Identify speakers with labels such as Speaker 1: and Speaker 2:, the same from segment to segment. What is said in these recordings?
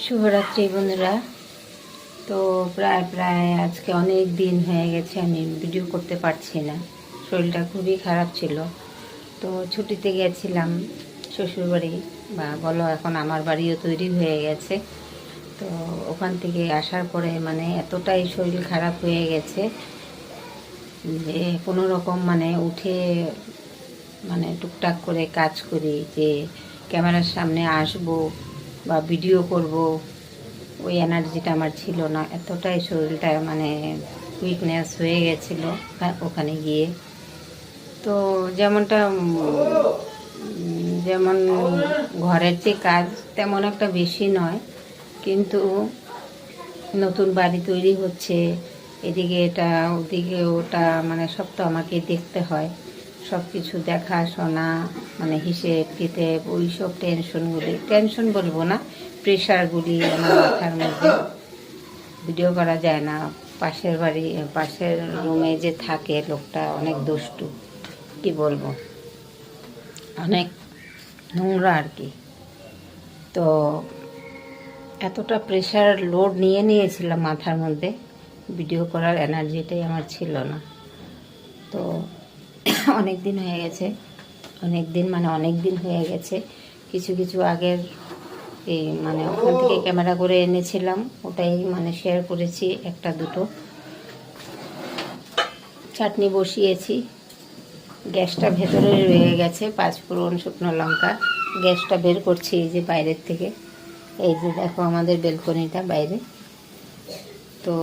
Speaker 1: শুভরাত্রি বন্ধুরা। তো প্রায় আজকে অনেক দিন হয়ে গেছে আমি ভিডিও করতে পারছি না, শরীরটা খুবই খারাপ ছিল। তো ছুটিতে গেছিলাম শ্বশুরবাড়ি, বা বলো এখন আমার বাড়িও তৈরি হয়ে গেছে। তো ওখান থেকে আসার পরে মানে এতটাই শরীর খারাপ হয়ে গেছে যে কোনো রকম উঠে টুকটাক করে কাজ করি, যে ক্যামেরার সামনে আসবো বা ভিডিও করব, ওই এনার্জিটা আমার ছিল না। এতটাই শরীরটা উইকনেস হয়ে গেছিলো ওখানে গিয়ে। তো যেমন ঘরের যে কাজ তেমন একটা বেশি নয়, কিন্তু নতুন বাড়ি তৈরি হচ্ছে, এদিকে এটা ওদিকে ওটা, সব তো আমাকে দেখতে হয়। সব কিছু দেখাশোনা, হিসেব কিতাব, ওই সব টেনশন বলবো না, প্রেশারগুলি আমার মাথার মধ্যে। ভিডিও করা যায় না। পাশের রুমে যে থাকে লোকটা অনেক দুষ্টু, কি বলবো, অনেক নোংরা আর কি। তো এতটা প্রেশার লোড নিয়েছিলাম মাথার মধ্যে, ভিডিও করার এনার্জিটাই আমার ছিল না। তো অনেক দিন হয়ে গেছে, অনেক দিন হয়ে গেছে। কিছু আগের এই ওখান থেকে ক্যামেরা করে এনেছিলাম, ওটাই শেয়ার করেছি। একটা দুটো চাটনি বসিয়েছি, গ্যাসটা ভেতরে রয়ে গেছে। 5 ফোড়ন, শুকনো লঙ্কা, গ্যাসটা বের করছি এই যে বাইরের থেকে। এই যে দেখো আমাদের বেলকনিটা বাইরে। তো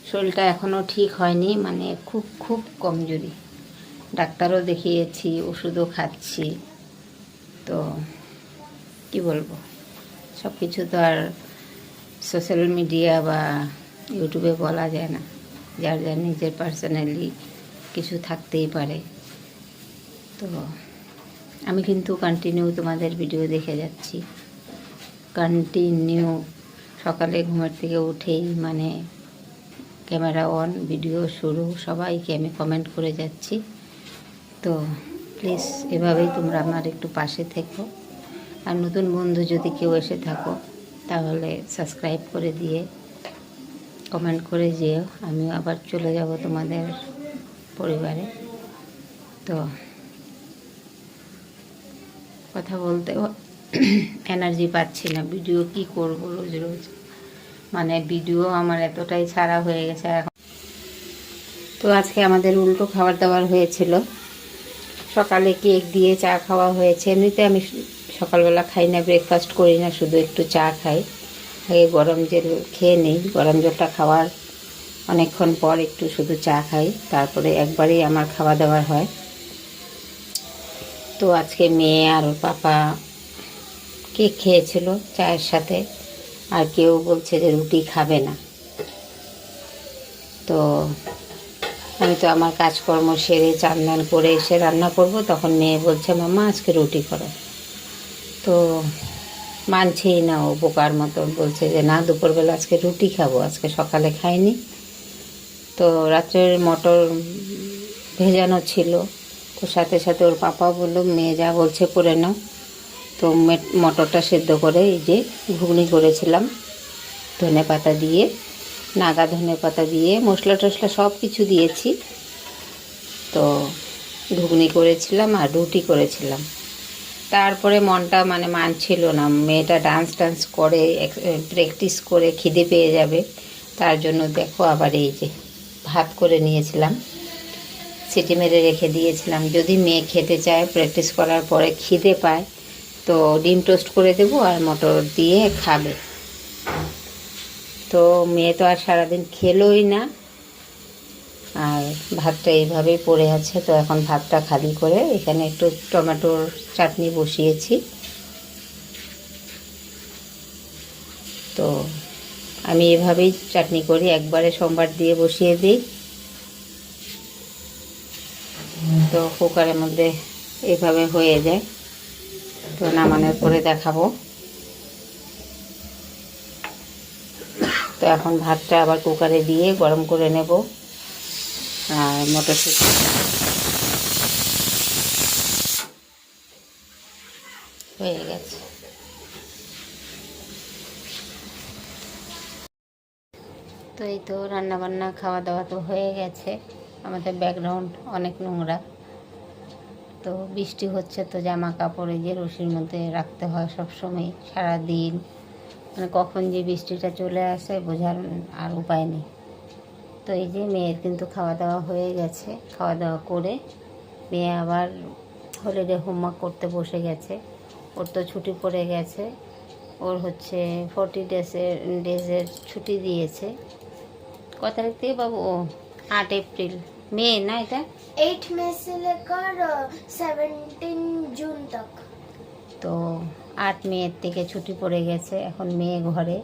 Speaker 1: শরীরটা এখনও ঠিক হয়নি, খুব খুব কমজোরি। ডাক্তারও দেখিয়েছি, ওষুধও খাচ্ছি। তো কি বলবো, সব কিছু তো আর সোশ্যাল মিডিয়া বা ইউটিউবে বলা যায় না। যার যার নিজের পার্সোনালি কিছু থাকতেই পারে। তো আমি কিন্তু কন্টিনিউ তোমাদের ভিডিও দেখে যাচ্ছি, কন্টিনিউ। সকালে ঘুমের থেকে উঠেই ক্যামেরা অন, ভিডিও শুরু, সবাইকে আমি কমেন্ট করে যাচ্ছি। তো প্লিজ এভাবেই তোমরা আমার একটু পাশে থেকো। আর নতুন বন্ধু যদি কেউ এসে থাকো তাহলে সাবস্ক্রাইব করে দিয়ে কমেন্ট করে যেও, আমিও আবার চলে যাব তোমাদের পরিবারে। তো কথা বলতে এনার্জি পাচ্ছি না, ভিডিও কি করব রোজ রোজ। ভিডিও আমার এতটাই ছাড়া হয়ে গেছে এখন। তো আজকে আমাদের উল্টো খাবার দাবার হয়েছিল। সকালে কেক দিয়ে চা খাওয়া হয়েছে। এমনিতে আমি সকালবেলা খাই না, ব্রেকফাস্ট করি না, শুধু একটু চা খাই। আগে গরম জল খেয়ে নিই, গরম জলটা খাওয়ার অনেকক্ষণ পর একটু শুধু চা খাই, তারপরে একবারেই আমার খাওয়া দাওয়া হয়। তো আজকে মেয়ে আর ওর পাপা কেক খেয়েছিল চায়ের সাথে, আর কেউ বলছে যে রুটি খাবে না। তো আমি তো আমার কাজকর্ম সেরে চান করে এসে রান্না করব, তখন মেয়ে বলছে মাম্মা আজকে রুটি করো। তো মানছেই না, ও বোকার মতো বলছে যে না, দুপুরবেলা আজকে রুটি খাবো, আজকে সকালে খাইনি। তো রাত্রের মটর ভেজানো ছিল, তো সাথে সাথে ওর পাপা বললো মেয়ে যা বলছে করে নাও। তো মটরটা সেদ্ধ করে এই যে ঘুগনি করেছিলাম, ধনে পাতা দিয়ে, নাগা ধনে পাতা দিয়ে, মশলা টশলা সব কিছু দিয়েছি। তো ঘুগনি করেছিলাম আর রুটি করেছিলাম। তারপরে মনটা মানছিল না, মেয়েটা ডান্স করে প্র্যাকটিস করে খিদে পেয়ে যাবে, তার জন্য দেখো আবার এই যে ভাত করে নিয়েছিলাম, সিটি মেরে রেখে দিয়েছিলাম। যদি মেয়ে খেতে চায়, প্র্যাকটিস করার পরে খিদে পায়, তো ডিম টোস্ট করে দেবো আর মটর দিয়ে খাবে। তো মেয়ে তো আর সারাদিন খেলোই না, আর ভাতটা এইভাবেই পড়ে আছে। তো এখন ভাতটা খালি করে এখানে একটু টমেটোর চাটনি বসিয়েছি। তো আমি এভাবেই চাটনি করি, একবারে সোমবার দিয়ে বসিয়ে দিই। তো কুকারের মধ্যে এইভাবে হয়ে যায়। তো নামানোর পরে দেখাবো। তো এখন ভাতটা আবার কুকারে দিয়ে গরম করে নেব। আর মটরশুঁটি হয়ে গেছে। তো এই তো রান্নাবান্না খাওয়া দাওয়া তো হয়ে গেছে। আমাদের ব্যাকগ্রাউন্ড অনেক নোংরা, তো বৃষ্টি হচ্ছে তো জামা কাপড় এই যে রশির মধ্যে রাখতে হয় সবসময় সারাদিন। মানে কখন যে বৃষ্টিটা চলে আসে বোঝার আর উপায় নেই। তো এই যে মেয়ের কিন্তু খাওয়া দাওয়া হয়ে গেছে। খাওয়া দাওয়া করে মেয়ে আবার হলিডে হোমওয়ার্ক করতে বসে গেছে। ওর তো ছুটি পড়ে গেছে, ওর হচ্ছে 40 ডেজের ছুটি দিয়েছে। কত তারিখ থেকে বাবু? ও 8 এপ্রিল। মে না এটা
Speaker 2: 8 मई से लेकर 17 जून तक।
Speaker 1: তো 8 মে থেকে ছুটি পড়ে গেছে। এখন মেয়ে ঘরে,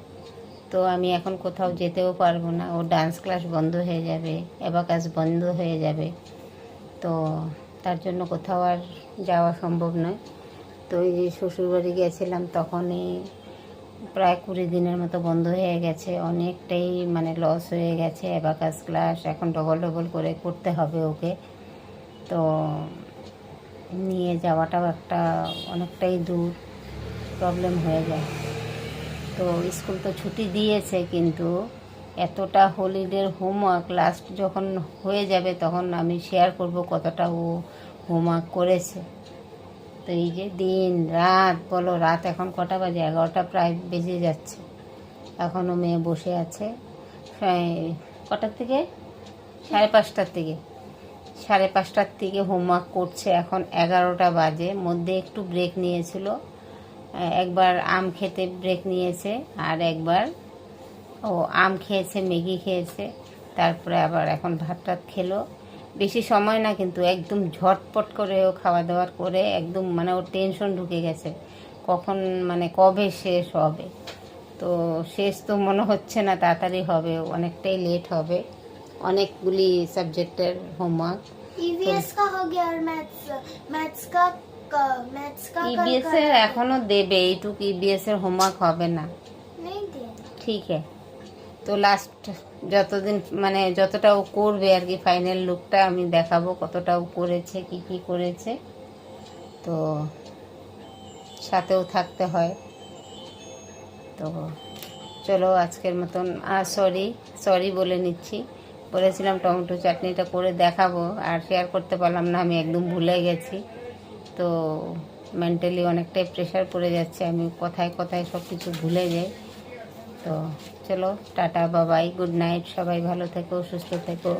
Speaker 1: তো আমি এখন কোথাও যেতেও পারবো না। ওর ডান্স ক্লাস বন্ধ হয়ে যাবে, অ্যাবাকাস বন্ধ হয়ে যাবে, তো তার জন্য কোথাও আর যাওয়া সম্ভব নয়। তো এই যে শ্বশুরবাড়ি গেছিলাম তখনই প্রায় 20 দিনের মতো বন্ধ হয়ে গেছে। অনেকটাই মানে লস হয়ে গেছে। অ্যাবাকাস ক্লাস এখন ডবল ডবল করে করতে হবে ওকে। তো নিয়ে যাওয়াটাও একটা অনেকটাই দূর, প্রবলেম হয়ে যায়। তো স্কুল তো ছুটি দিয়েছে, কিন্তু এতটা হলিডের হোমওয়ার্ক লাস্ট যখন হয়ে যাবে তখন আমি শেয়ার করব কতটা ও হোমওয়ার্ক করেছে। তো এই যে দিন রাত বলো, রাত এখন কটা বাজে? 11টা প্রায় বেজে যাচ্ছে, এখনও মেয়ে বসে আছে। কটার থেকে? 5:30টার থেকে। 5:30টার থেকে হোমওয়ার্ক করছে। এখন 11টা বাজে। মধ্যে একটু ব্রেক নিয়েছিল, একবার আম খেতে ব্রেক নিয়েছে, আর একবার ও আম খেয়েছে, ম্যাগি খেয়েছে, তারপরে আবার এখন ভাত টাত খেলো। বেশি সময় না, কিন্তু একদম ঝটপট করে ও খাওয়া দাওয়া করে একদম মানে ওর টেনশন ঢুকে গেছে কখন মানে কবে শেষ হবে। তো শেষ তো মনে হচ্ছে না তাড়াতাড়ি হবে, অনেকটাই লেট হবে। অনেকগুলি সাবজেক্টের হোমওয়ার্ক।
Speaker 2: ईवीएस का हो गया और मैथ्स का
Speaker 1: ইবিএস এর এখনো দেবে, এইটুক ইবিএস এর হোমওয়ার্ক হবে না।
Speaker 2: नहीं दिया।
Speaker 1: ঠিক আছে, তো লাস্ট যতদিন মানে যতটা ও করবে আর কি, ফাইনাল লুকটা আমি দেখাবো কতটা ও করেছে, কি কি করেছে। তো সাথেও থাকতে হয়। তো চলো আজকের মতন সরি বলে নিচ্ছি। বলেছিলাম টমেটো চাটনিটা করে দেখাবো, আর শেয়ার করতে পারলাম না, আমি একদম ভুলে গেছি। তো মেন্টালি অনেকটাই প্রেশার পড়ে যাচ্ছে, আমি কথায় কথায় সব কিছু ভুলে যাই। তো চলো টাটা বাবাই, গুড নাইট, সবাই ভালো থেকো, সুস্থ থেকো।